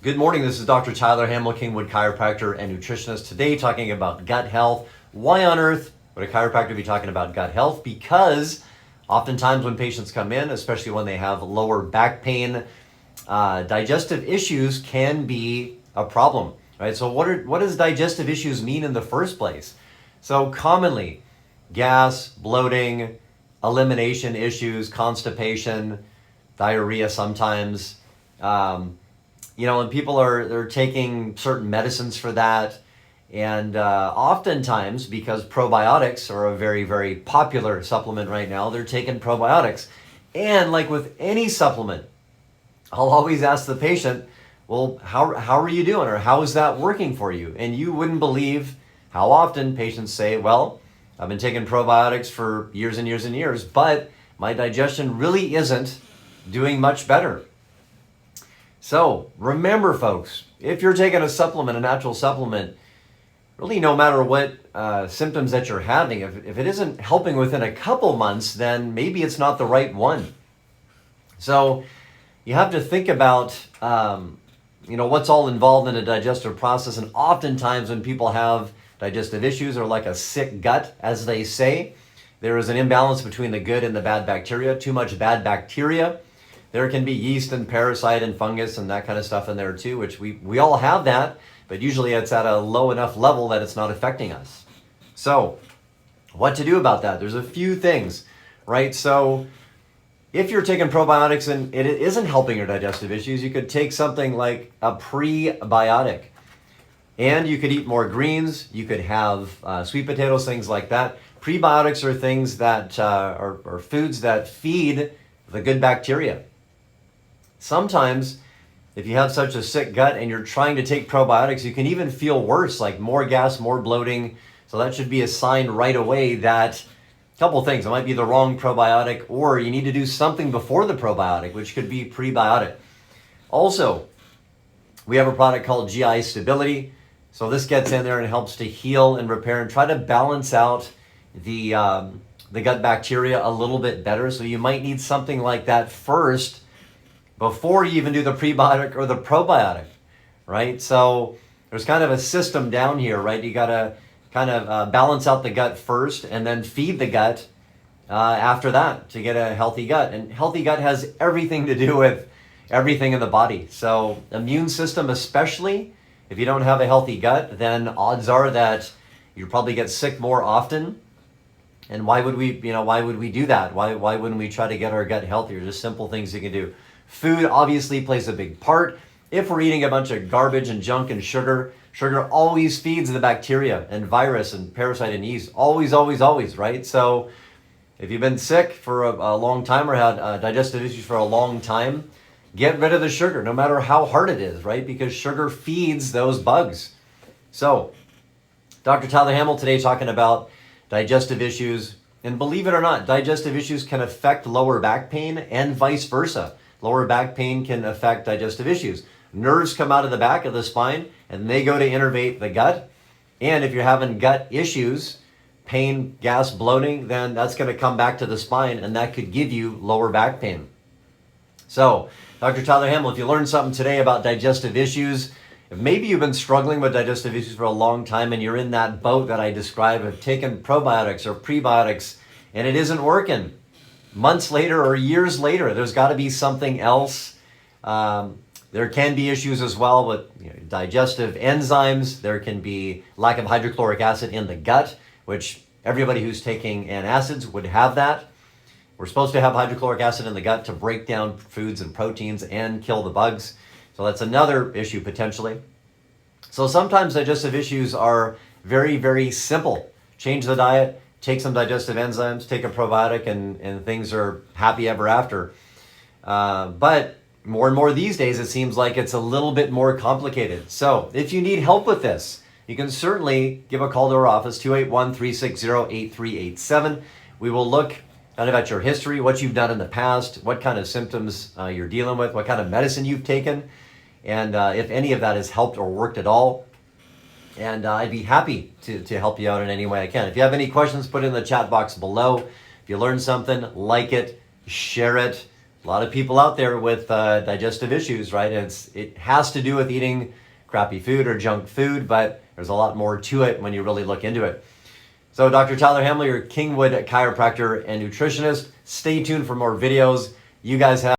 Good morning, this is Dr. Tyler Hamel, Kingwood chiropractor and nutritionist. Today talking about gut health. Why on earth would a chiropractor be talking about gut health? Because oftentimes when patients come in, especially when they have lower back pain, digestive issues can be a problem, right? So what does digestive issues mean in the first place? So commonly, gas, bloating, elimination issues, constipation, diarrhea sometimes. And people they're taking certain medicines for that. And oftentimes, because probiotics are a very, very popular supplement right now, they're taking probiotics. And like with any supplement, I'll always ask the patient, well, how are you doing? Or how is that working for you? And you wouldn't believe how often patients say, well, I've been taking probiotics for years and years and years, but my digestion really isn't doing much better. So remember, folks, if you're taking a supplement, a natural supplement, really no matter what symptoms that you're having, if it isn't helping within a couple months, then maybe it's not the right one. So you have to think about, what's all involved in a digestive process. And oftentimes when people have digestive issues or like a sick gut, as they say, there is an imbalance between the good and the bad bacteria. Too much bad bacteria. There can be yeast and parasite and fungus and that kind of stuff in there too, which we all have that, but usually it's at a low enough level that it's not affecting us. So what to do about that? There's a few things, right? So if you're taking probiotics and it isn't helping your digestive issues, you could take something like a prebiotic. And you could eat more greens. You could have sweet potatoes, things like that. Prebiotics are things that are foods that feed the good bacteria. Sometimes, if you have such a sick gut and you're trying to take probiotics, you can even feel worse, like more gas, more bloating. So that should be a sign right away that a couple things. It might be the wrong probiotic, or you need to do something before the probiotic, which could be prebiotic. Also, we have a product called GI Stability. So this gets in there and helps to heal and repair and try to balance out the gut bacteria a little bit better. So you might need something like that first before you even do the prebiotic or the probiotic, right? So there's kind of a system down here, right? You got to kind of balance out the gut first and then feed the gut after that to get a healthy gut. And healthy gut has everything to do with everything in the body. So immune system, especially if you don't have a healthy gut, then odds are that you probably get sick more often. And why would we do that? Why wouldn't we try to get our gut healthier? Just simple things you can do. Food obviously plays a big part. If we're eating a bunch of garbage and junk and sugar always feeds the bacteria and virus and parasite and yeast. Always, always, always, right? So if you've been sick for a long time or had digestive issues for a long time, get rid of the sugar, no matter how hard it is, right? Because sugar feeds those bugs. So, Dr. Tyler Hamel today talking about digestive issues. And believe it or not, digestive issues can affect lower back pain and vice versa. Lower back pain can affect digestive issues. Nerves come out of the back of the spine and they go to innervate the gut. And if you're having gut issues, pain, gas, bloating, then that's going to come back to the spine and that could give you lower back pain. So, Dr. Tyler Hamel, if you learned something today about digestive issues, if maybe you've been struggling with digestive issues for a long time and you're in that boat that I described of taking probiotics or prebiotics and it isn't working, months later or years later, there's got to be something else. There can be issues as well with digestive enzymes. There can be lack of hydrochloric acid in the gut, which everybody who's taking antacids would have that. We're supposed to have hydrochloric acid in the gut to break down foods and proteins and kill the bugs. So that's another issue potentially. So sometimes digestive issues are very, very simple. Change the diet, take some digestive enzymes, take a probiotic, and things are happy ever after. But more and more these days, it seems like it's a little bit more complicated. So if you need help with this, you can certainly give a call to our office, 281-360-8387. We will look kind of at your history, what you've done in the past, what kind of symptoms you're dealing with, what kind of medicine you've taken, and if any of that has helped or worked at all. And I'd be happy to help you out in any way I can. If you have any questions, put it in the chat box below. If you learned something, like it, share it, a lot of people out there with digestive issues, right? It has to do with eating crappy food or junk food, but there's a lot more to it when you really look into it. So Dr. Tyler Hamel, your Kingwood chiropractor and nutritionist. Stay tuned for more videos. You guys have